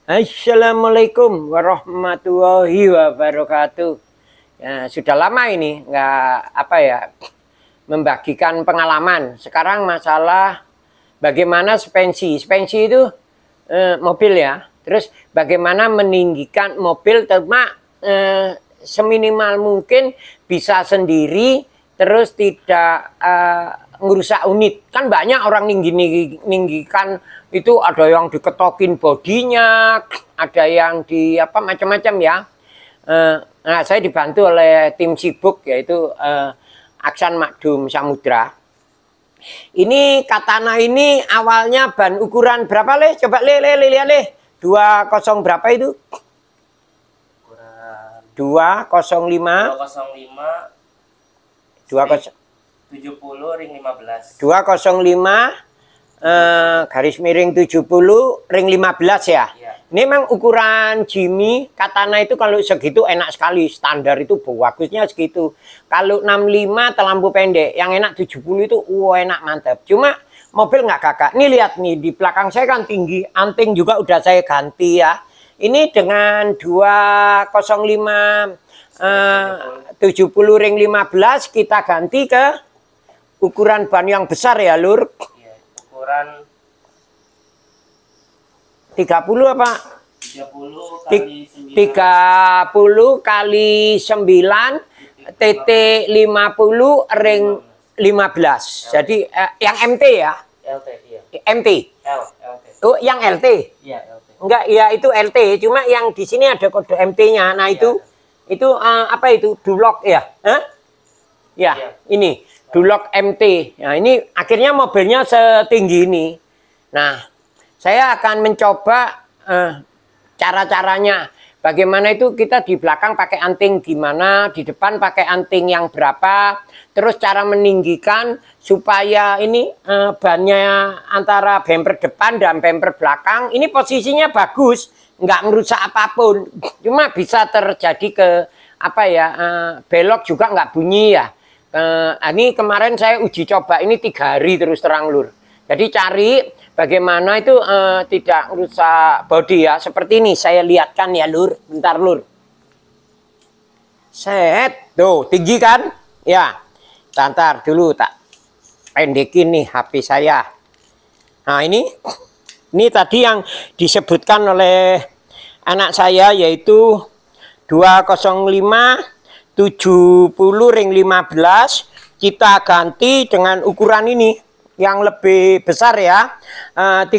Assalamualaikum warahmatullahi wabarakatuh. Ya, sudah lama ini nggak membagikan pengalaman. Sekarang masalah bagaimana suspensi. Suspensi itu mobil ya. Terus bagaimana meninggikan mobil seminimal mungkin bisa sendiri, terus tidak ngerusak unit. Kan banyak orang ninggikan itu, ada yang diketokin bodinya, ada yang di macam-macam ya. Nah, saya dibantu oleh tim sibuk yaitu Aksan Makdum Samudra. Ini katana ini awalnya ban ukuran berapa Le? Coba lihat Le. 20 berapa itu? Ukuran 205 70 ring 15. 205 garis miring 70 ring 15 ya. Iya. Ini memang ukuran Jimmy katana itu kalau segitu enak sekali, standar itu bagusnya segitu. Kalau 65 terlalu pendek, yang enak 70 itu enak mantap. Cuma mobil nggak kakak. Nih lihat nih di belakang saya kan tinggi, anting juga udah saya ganti ya. Ini dengan 205 70 ring 15 kita ganti ke ukuran ban yang besar ya Lur. Iya, ukuran 30 apa? 30 kali 9 TT 50 ring 15. Jadi yang MT ya? LT, iya. MT. LT. Oh, yang LT. Iya, LT. Enggak, ya itu LT, cuma yang di sini ada kode MT-nya. Nah, itu apa itu? Dulok ya? Hah? Ya, Iya. ini Dulok MT. Nah, ini akhirnya mobilnya setinggi ini. Nah, saya akan mencoba cara-caranya. Bagaimana itu kita di belakang pakai anting gimana, di depan pakai anting yang berapa, terus cara meninggikan supaya ini bannya antara bumper depan dan bumper belakang ini posisinya bagus, nggak merusak apapun, cuma bisa terjadi ke belok juga nggak bunyi ya. Ini kemarin saya uji coba ini 3 hari terus terang Lur. Jadi cari bagaimana itu tidak rusak bodi ya. Seperti ini saya lihatkan ya Lur. Bentar Lur. Set. Tuh tinggi kan? Ya. Bentar dulu tak pendekin nih HP saya. Nah ini tadi yang disebutkan oleh anak saya yaitu 205 70 ring 15 kita ganti dengan ukuran ini yang lebih besar ya, 30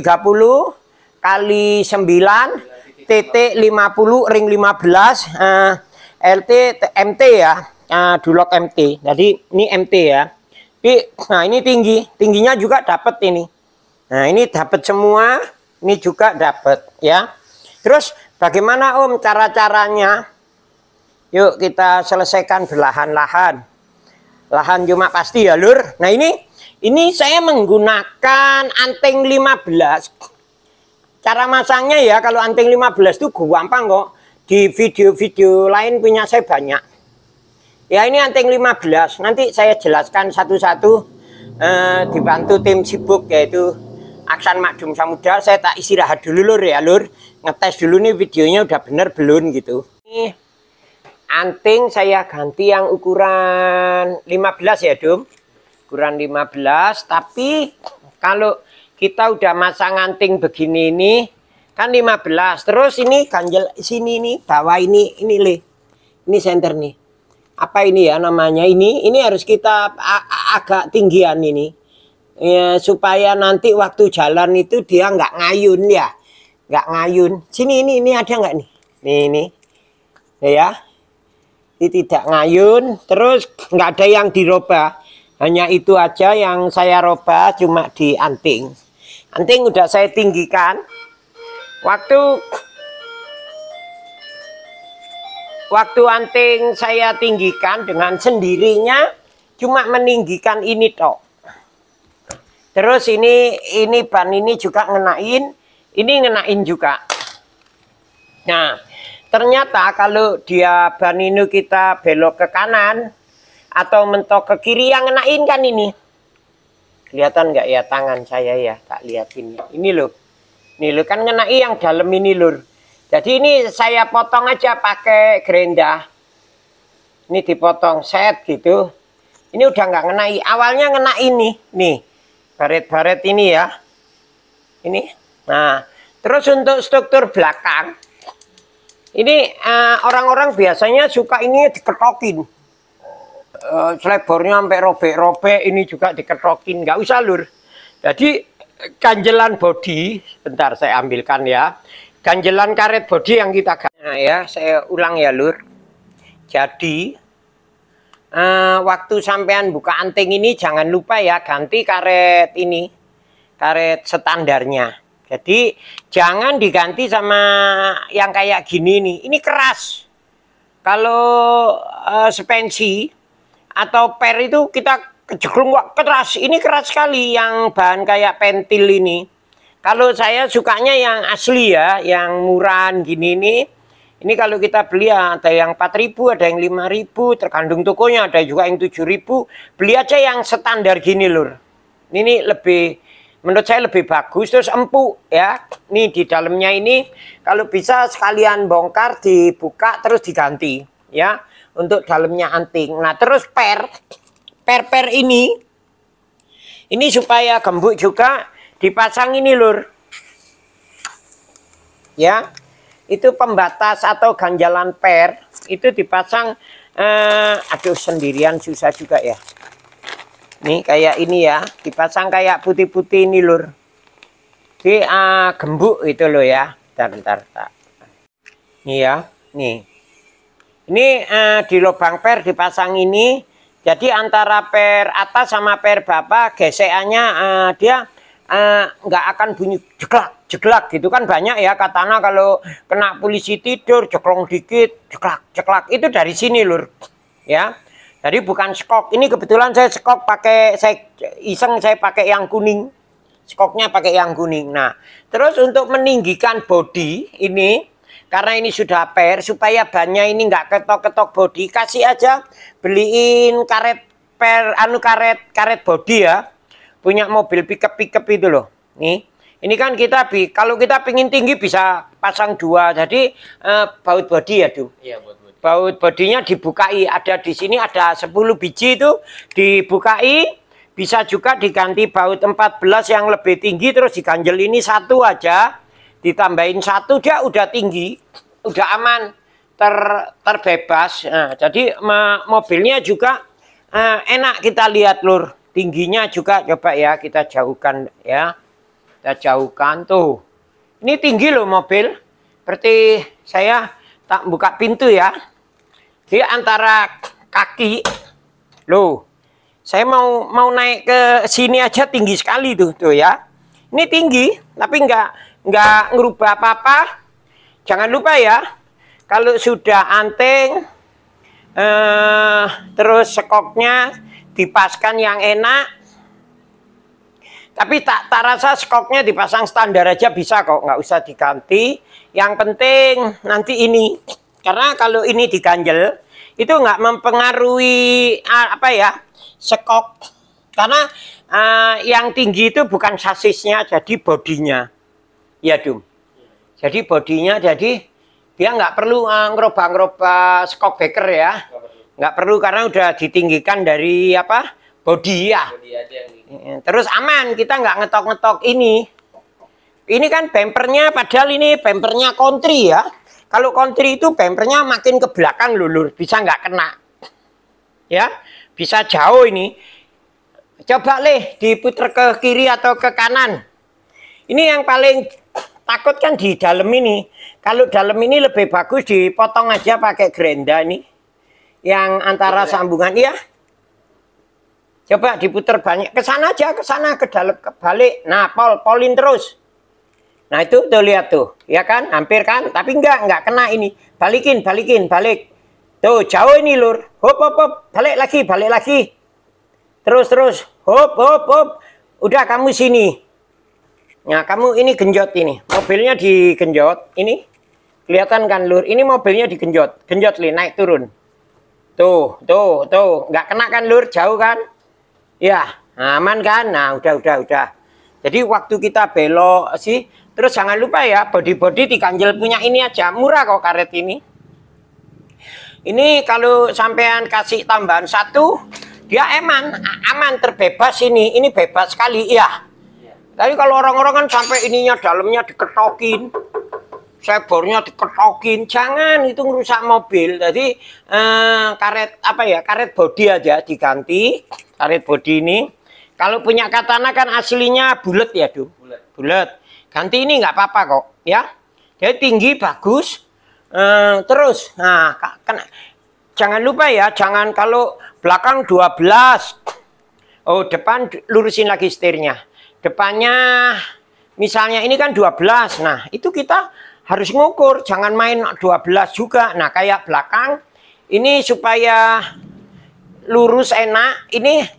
kali 9 TT 50 ring 15 LT MT ya, Dulok MT. Jadi ini MT ya. Nah ini tingginya juga dapat ini. Nah ini dapat semua, ini juga dapat ya. Terus bagaimana Om cara-caranya? Yuk kita selesaikan berlahan-lahan. Lahan cuma pasti ya Lur. Nah ini saya menggunakan anting 15. Cara masangnya ya kalau anting 15 itu gampang kok. Di video-video lain punya saya banyak. Ya ini anting 15. Nanti saya jelaskan satu-satu dibantu tim sibuk yaitu Aksan Makdum Samudra. Saya tak istirahat dulu Lur ya Lur. Ngetes dulu nih videonya udah bener belum gitu. Ini anting saya ganti yang ukuran 15 ya Dum. Ukuran 15, tapi kalau kita udah masang anting begini ini kan 15. Terus ini ganjel sini nih, bawah ini Le. Ini senter nih. Apa ini ya namanya? Ini harus kita agak tinggian ini. Ya, supaya nanti waktu jalan itu dia nggak ngayun ya. Nggak ngayun. Sini ini ada nggak nih? Nih. Ya. Ini tidak ngayun, terus nggak ada yang dirubah. Hanya itu aja yang saya robah cuma di anting. Anting udah saya tinggikan. Waktu anting saya tinggikan dengan sendirinya cuma meninggikan ini toh. Terus ini ban ini juga ngenain, ini ngenain juga. Nah, ternyata kalau dia ban ini kita belok ke kanan atau mentok ke kiri yang ngenain kan ini. Kelihatan nggak ya tangan saya ya? Tak lihat ini. Ini loh. Nih lo kan ngenai yang dalam ini Lur. Jadi ini saya potong aja pakai gerinda. Ini dipotong set gitu. Ini udah nggak ngenai. Awalnya ngena ini. Nih. Baret-baret ini ya. Ini. Nah. Terus untuk struktur belakang. Ini orang-orang biasanya suka ini diketokin. Selebornya sampai robek-robek. Ini juga diketokin. Nggak usah lur. Jadi ganjelan bodi. Bentar saya ambilkan ya. Ganjelan karet bodi yang kita ganti. Nah ya, saya ulang ya lur. Jadi waktu sampean buka anting ini jangan lupa ya ganti karet ini. Karet standarnya. Jadi jangan diganti sama yang kayak gini nih. Ini keras. Kalau spensi atau per itu kita kejeglung kok keras. Ini keras sekali yang bahan kayak pentil ini. Kalau saya sukanya yang asli ya, yang murahan gini nih. Ini kalau kita beli ada yang 4.000, ada yang 5.000, tergantung tokonya, ada juga yang 7.000. Beli aja yang standar gini lur. Ini lebih, menurut saya lebih bagus, terus empuk ya. Ini di dalamnya ini, kalau bisa sekalian bongkar, dibuka, terus diganti ya. Untuk dalamnya anting. Nah terus per ini supaya gembuk juga, dipasang ini lur. Ya. Itu pembatas atau ganjalan per itu dipasang aduh sendirian susah juga ya. Nih kayak ini ya, dipasang kayak putih-putih ini lur. Di gembuk itu loh ya. Bentar. Nih ya, nih. Ini di lubang per dipasang ini. Jadi antara per atas sama per bawah gesekannya dia nggak akan bunyi jeglak gitu kan. Banyak ya katana kalau kena polisi tidur jeklong dikit jeglak itu dari sini lur ya. Jadi bukan skok. Ini kebetulan saya skok pakai, saya iseng saya pakai yang kuning, skoknya pakai yang kuning. Nah terus untuk meninggikan bodi ini, karena ini sudah per, supaya bannya ini nggak ketok-ketok bodi, kasih aja beliin karet per karet bodi ya. Punya mobil pickup itu loh. Nih, ini kan kita kalau kita pingin tinggi bisa pasang 2. Jadi baut bodi ya, Du. Iya, baut bodi. Baut bodinya dibukai. Ada di sini ada 10 biji itu dibukai. Bisa juga diganti baut 14 yang lebih tinggi, terus diganjel ini 1 aja. Ditambahin 1 dia udah tinggi, udah aman, terbebas. Nah, jadi mobilnya juga enak kita lihat lur. Tingginya juga coba ya kita jauhkan ya. Kita jauhkan tuh. Ini tinggi loh mobil. Seperti saya tak buka pintu ya. Jadi antara kaki loh. Saya mau naik ke sini aja tinggi sekali tuh ya. Ini tinggi tapi nggak ngerubah apa-apa. Jangan lupa ya. Kalau sudah anting terus skoknya dipaskan yang enak, tapi tak rasa skoknya dipasang standar aja bisa kok, nggak usah diganti. Yang penting nanti ini, karena kalau ini diganjel itu nggak mempengaruhi apa ya skok, karena yang tinggi itu bukan sasisnya, jadi bodinya ya Dum. Jadi bodinya, jadi dia nggak perlu ngerubah skok backer ya. Nggak perlu karena udah ditinggikan dari apa bodi ya. Bodi aja yang ini. Terus aman, kita nggak ngetok-ngetok ini. Ini kan bempernya, padahal ini bempernya country ya. Kalau country itu bempernya makin ke belakang lulur, bisa nggak kena. Ya, bisa jauh ini. Coba leh diputer ke kiri atau ke kanan. Ini yang paling takut kan di dalam ini. Kalau dalam ini lebih bagus dipotong aja pakai gerinda nih. Yang antara sambungan ya. Coba diputar banyak ke sana aja, ke sana, ke dalam, ke balik. Nah, polin terus. Nah, itu tuh lihat tuh, ya kan? Hampir kan, tapi enggak kena ini. Balikin, balik. Tuh, jauh ini, Lur. Hop, balik lagi. Terus. Hop. Udah kamu sini. Nah, kamu ini genjot ini. Mobilnya digenjot ini. Kelihatan kan, Lur? Ini mobilnya digenjot. Genjot, Li, naik turun. Tuh. Nggak kena kan, Lur? Jauh kan? Ya, aman kan? Nah, udah. Jadi waktu kita belok sih, Terus jangan lupa ya, body-body diganjel punya ini aja, murah kok karet ini. Ini kalau sampean kasih tambahan 1, dia aman terbebas ini bebas sekali ya. Tapi kalau orang-orang kan sampai ininya dalamnya diketokin, sebornya diketokin, jangan, itu ngerusak mobil. Jadi karet apa ya, karet bodi aja diganti, karet bodi ini. Kalau punya katana kan aslinya bulat ya, bulat. Ganti ini nggak apa-apa kok, ya. Jadi tinggi bagus. Terus, nah, jangan lupa ya, jangan kalau belakang 12. Oh, depan lurusin lagi setirnya. Depannya, misalnya ini kan 12. Nah, itu kita harus ngukur, jangan main 12 juga. Nah, kayak belakang, ini supaya lurus enak, ini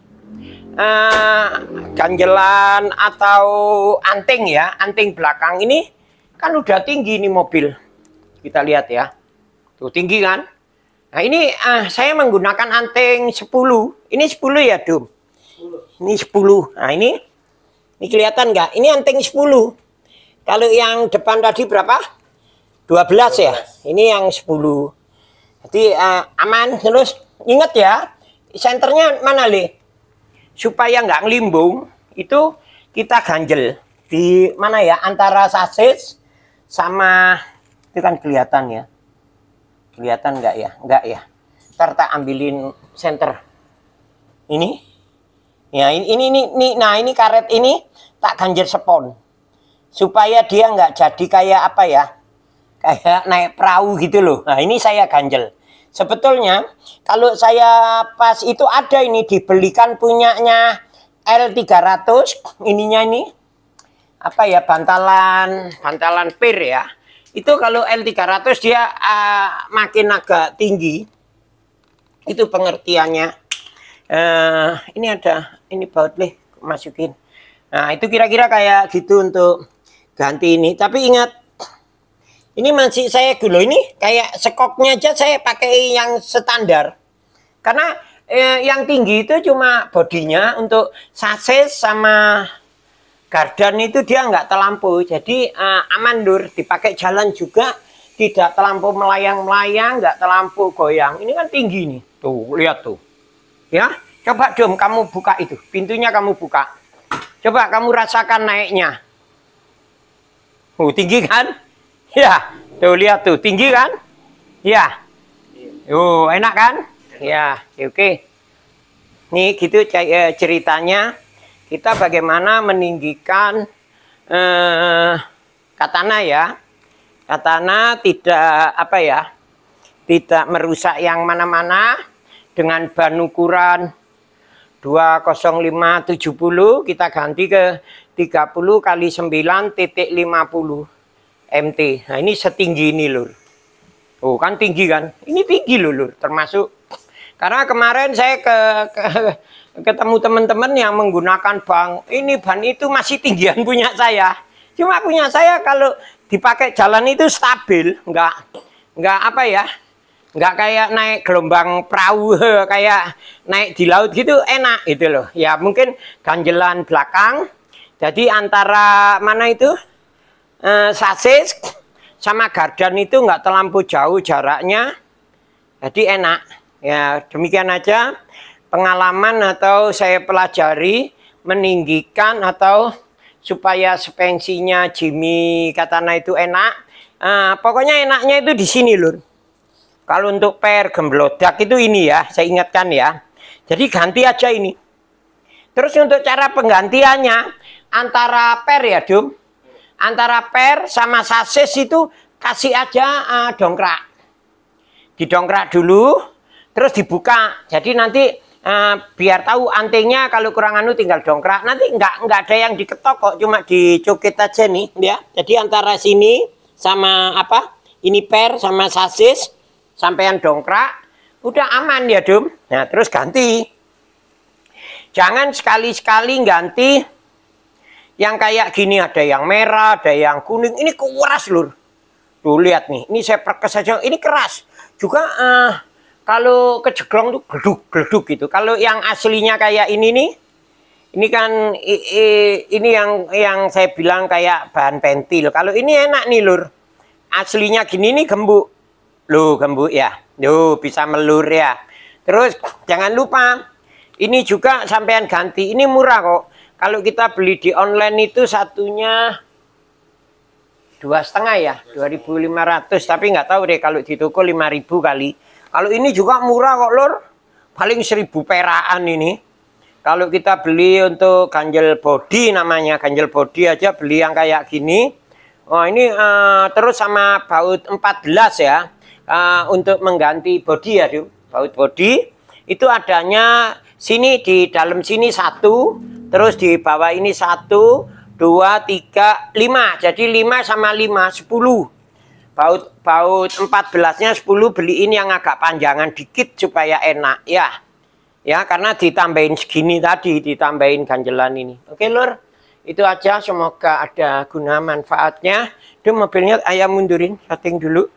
ganjelan atau anting ya, anting belakang ini kan udah tinggi nih mobil. Kita lihat ya, tuh tinggi kan. Nah ini saya menggunakan anting 10. Ini 10 ya, Dum? 10. Ini 10. Nah ini kelihatan nggak? Ini anting 10. Kalau yang depan tadi berapa? 12 ya. Ini yang 10. Jadi aman. Terus ingat ya, senternya mana, Le? Supaya nggak ngelimbung, itu kita ganjel di mana ya, antara sasis sama, itu kan kelihatan ya, kelihatan nggak ya, nggak ya. Ntar tak ambilin senter ini ya, ini nah ini karet ini tak ganjel spon supaya dia nggak jadi kayak apa ya, kayak naik perahu gitu loh. Nah ini saya ganjel. Sebetulnya kalau saya pas itu ada ini dibelikan punyanya L300, ininya ini apa ya, bantalan pir ya. Itu kalau L300 dia makin agak tinggi. Itu pengertiannya. Ini ada, ini baut Le, masukin. Nah itu kira-kira kayak gitu untuk ganti ini. Tapi ingat, ini masih saya dulu ini kayak sekoknya aja saya pakai yang standar. Karena yang tinggi itu cuma bodinya, untuk sasis sama gardan itu dia nggak terlampau. Jadi aman Lur, dipakai jalan juga tidak terlampau melayang-melayang, nggak terlampau goyang. Ini kan tinggi nih. Tuh, lihat tuh. Ya, coba Dom kamu buka itu. Pintunya kamu buka. Coba kamu rasakan naiknya. Tinggi kan? Ya, tuh lihat tuh, tinggi kan? Ya. Enak kan? Ya, oke. Nih gitu ceritanya. Kita bagaimana meninggikan katana ya. Katana tidak apa ya, tidak merusak yang mana-mana. Dengan ban ukuran 205/70 kita ganti ke 30 kali 9,50 MT. Nah ini setinggi ini Lur. Oh kan tinggi kan? Ini tinggi loh Lur. Termasuk karena kemarin saya ketemu teman-teman yang menggunakan ban itu masih tinggian punya saya. Cuma punya saya kalau dipakai jalan itu stabil, nggak apa ya, nggak kayak naik gelombang perahu kayak naik di laut gitu, enak gitu loh. Ya mungkin ganjelan belakang. Jadi antara mana itu? Sasis sama gardan itu nggak terlampau jauh jaraknya, jadi enak ya. Demikian aja pengalaman atau saya pelajari meninggikan atau supaya suspensinya Jimmy Katana itu enak. Pokoknya enaknya itu di sini Lur. Kalau untuk per gemblodak itu ini ya, saya ingatkan ya, jadi ganti aja ini. Terus untuk cara penggantiannya antara per ya Dum, antara per sama sasis itu kasih aja dongkrak. Didongkrak dulu, terus dibuka. Jadi nanti biar tahu antingnya, kalau kurang anu tinggal dongkrak. Nanti nggak ada yang diketok kok, cuma dicukit aja nih ya. Jadi antara sini sama apa? Ini per sama sasis, sampean dongkrak, udah aman ya Dum. Nah terus ganti. Jangan sekali-sekali ganti yang kayak gini, ada yang merah, ada yang kuning. Ini keras Lur. Tuh lihat nih, ini saya perkes saja, ini keras. Juga kalau kejeglong tuh geleduk-geleduk gitu. Kalau yang aslinya kayak ini nih, Ini kan ini yang saya bilang kayak bahan pentil. Kalau ini enak nih lur. Aslinya gini nih gembuk. Loh gembuk ya. Loh bisa melur ya. Terus jangan lupa ini juga sampean ganti. Ini murah kok. Kalau kita beli di online itu satunya 2,5 ya, 2.500. Tapi nggak tahu deh kalau di toko 5.000 kali. Kalau ini juga murah kok lur. Paling 1.000 peraan ini. Kalau kita beli untuk ganjel body namanya, ganjel body aja beli yang kayak gini. Oh ini terus sama baut 14 ya, untuk mengganti body ya, baut body. Itu adanya sini di dalam sini 1, terus di bawah ini 1, 2, 3, 5. Jadi 5 sama 5, 10. Baut 14-nya 10, beliin yang agak panjangan dikit supaya enak ya. Ya, karena ditambahin segini tadi, ditambahin ganjelan ini. Oke, lur. Itu aja, semoga ada guna manfaatnya. Itu mobilnya ayah mundurin, setting dulu.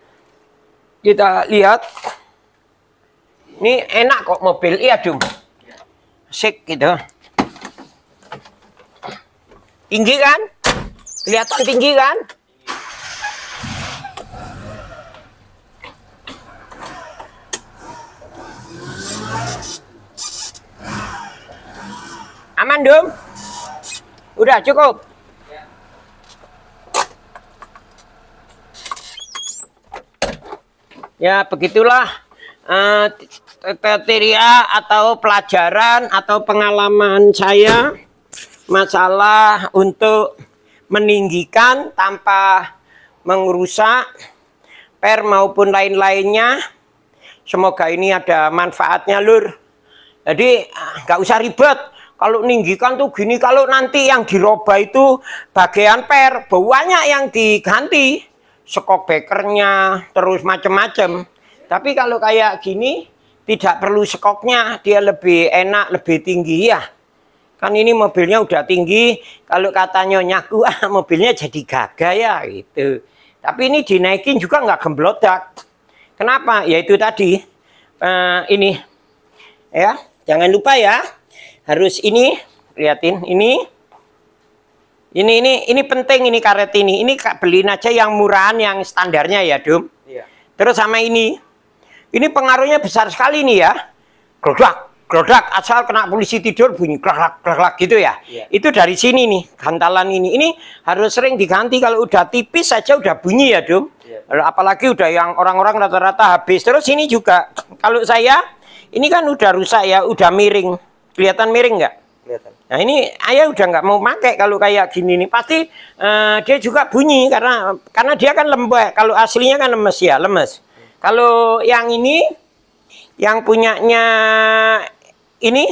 Kita lihat. Ini enak kok mobil, iya, Dum. Asik gitu. Tinggi kan? Kelihatan tinggi kan? Aman, Dum? Udah cukup? Ya, begitulah kriteria atau pelajaran atau pengalaman saya masalah untuk meninggikan tanpa merusak per maupun lain-lainnya. Semoga ini ada manfaatnya, lur. Jadi nggak usah ribet. Kalau ninggikan tuh gini, kalau nanti yang dirubah itu bagian per, banyak yang diganti, skok bekernya, terus macem-macem. Tapi kalau kayak gini, tidak perlu skoknya, dia lebih enak, lebih tinggi ya. Kan ini mobilnya udah tinggi, kalau katanya nyaku, mobilnya jadi gagah ya gitu. Tapi ini dinaikin juga nggak gemblodak. Kenapa? Ya itu tadi, ini, ya jangan lupa ya. Harus ini, liatin ini penting ini karet ini. Ini beliin aja yang murahan, yang standarnya ya, Dum. Iya. Terus sama ini pengaruhnya besar sekali nih ya. Glodak, asal kena polisi tidur bunyi glak gitu ya. Iya. Itu dari sini nih, gantalan ini. Ini harus sering diganti, kalau udah tipis saja udah bunyi ya, Dum. Iya. Apalagi udah yang orang-orang rata-rata habis. Terus ini juga, kalau saya, ini kan udah rusak ya, udah miring. Kelihatan miring nggak? Kelihatan. Nah ini ayah udah nggak mau pakai kalau kayak gini nih. Pasti dia juga bunyi karena dia kan lembek. Kalau aslinya kan lemes ya, lemes. Kalau yang ini, yang punyanya ini,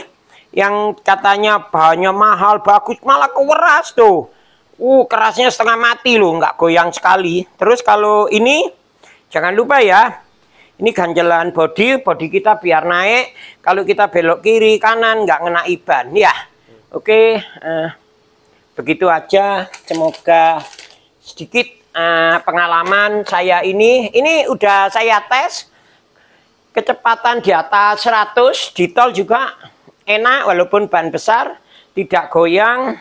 yang katanya bahannya mahal, bagus, malah keras tuh. Kerasnya setengah mati loh, nggak goyang sekali. Terus kalau ini, jangan lupa ya. Ini ganjelan body kita biar naik. Kalau kita belok kiri kanan nggak ngena iban ya. Oke, begitu aja. Semoga sedikit pengalaman saya ini. Ini udah saya tes kecepatan di atas 100 di tol juga enak walaupun ban besar, tidak goyang.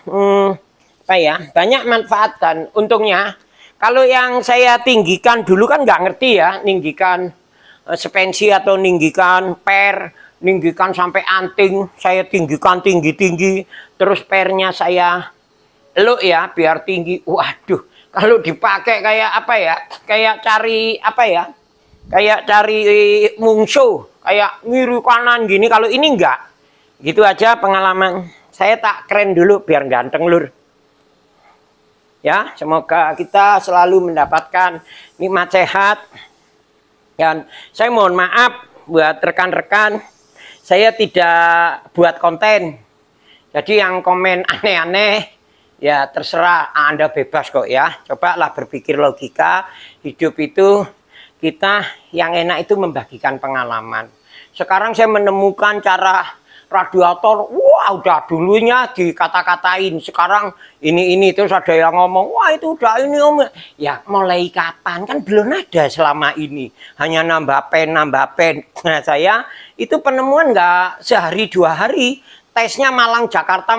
Apa ya? Banyak manfaat dan untungnya. Kalau yang saya tinggikan dulu kan nggak ngerti ya, ninggikan suspensi atau ninggikan per, ninggikan sampai anting, saya tinggikan tinggi-tinggi, terus pernya saya elok ya biar tinggi. Waduh, kalau dipakai kayak apa ya, kayak cari apa ya, kayak cari mungsuh, kayak ngiru kanan gini. Kalau ini enggak, gitu aja pengalaman saya. Tak keren dulu biar ganteng, lur. Ya, semoga kita selalu mendapatkan nikmat sehat. Dan saya mohon maaf buat rekan-rekan, saya tidak buat konten. Jadi yang komen aneh-aneh, ya terserah, Anda bebas kok ya. Cobalah berpikir logika, hidup itu kita yang enak itu membagikan pengalaman. Sekarang saya menemukan cara radiator, wah udah dulunya dikata-katain, sekarang ini terus ada yang ngomong, wah itu udah ini om. Ya mulai kapan, kan belum ada selama ini, hanya nambah pen. Nah saya itu penemuan nggak sehari 2 hari, tesnya Malang Jakarta,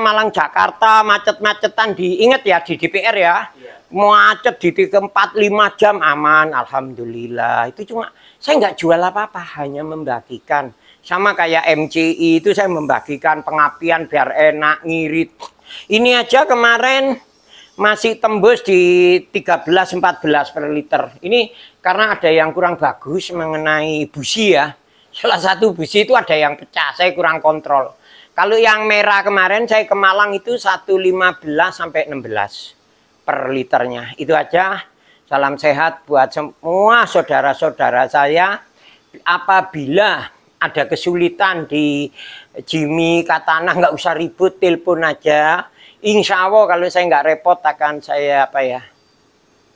macet-macetan diingat ya di DPR ya. Iya. Macet di 4-5 jam aman, alhamdulillah. Itu cuma saya nggak jual apa-apa, hanya membagikan. Sama kayak MCI itu saya membagikan pengapian biar enak ngirit. Ini aja kemarin masih tembus di 13-14 per liter. Ini karena ada yang kurang bagus mengenai busi ya. Salah satu busi itu ada yang pecah, saya kurang kontrol. Kalau yang merah kemarin saya ke Malang itu 1,15 sampai 16 per liternya. Itu aja. Salam sehat buat semua saudara-saudara saya. Apabila ada kesulitan di Jimmy Katana, nggak usah ribut, telepon aja. Insya Allah kalau saya nggak repot akan saya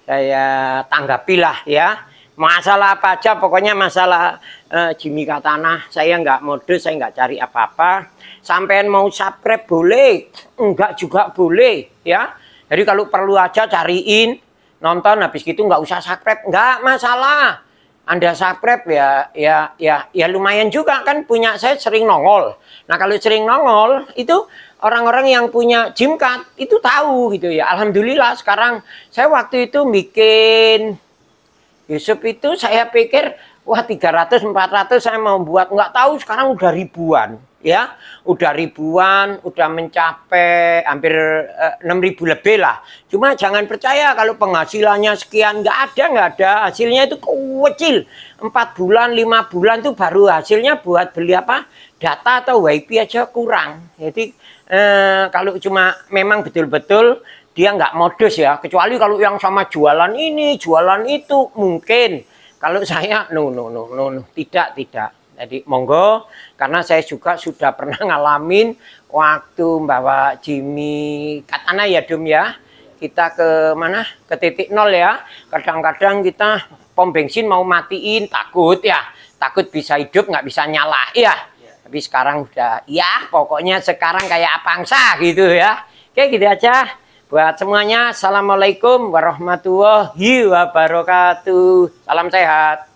saya tanggapilah ya. Masalah apa aja, pokoknya masalah Jimmy Katana, saya nggak modus, saya nggak cari apa-apa. Sampean mau subscribe boleh, enggak juga boleh ya. Jadi kalau perlu aja cariin, nonton habis gitu nggak usah subscribe, nggak masalah. Anda subscribe ya lumayan juga kan, punya saya sering nongol. Nah kalau sering nongol itu orang-orang yang punya Jimcat itu tahu gitu ya. Alhamdulillah sekarang saya waktu itu bikin Yusuf itu saya pikir wah 300-400 saya mau buat, nggak tahu sekarang udah ribuan ya, udah ribuan, udah mencapai hampir 6.000 lebih lah. Cuma jangan percaya kalau penghasilannya sekian, nggak ada hasilnya, itu kecil. 4 bulan 5 bulan tuh baru hasilnya buat beli apa data atau WiFi aja kurang. Jadi kalau cuma memang betul-betul dia nggak modus ya, kecuali kalau yang sama jualan ini, jualan itu mungkin. Kalau saya, no, tidak. Jadi monggo, karena saya juga sudah pernah ngalamin waktu bawa Jimmy Katana ya Dum ya. Kita ke mana? Ke titik nol ya. Kadang-kadang kita pom bensin mau matiin, takut ya. Takut bisa hidup, nggak bisa nyala ya. Tapi sekarang udah, ya pokoknya sekarang kayak apangsa gitu ya. Oke gitu aja. Buat semuanya, assalamualaikum warahmatullahi wabarakatuh. Salam sehat.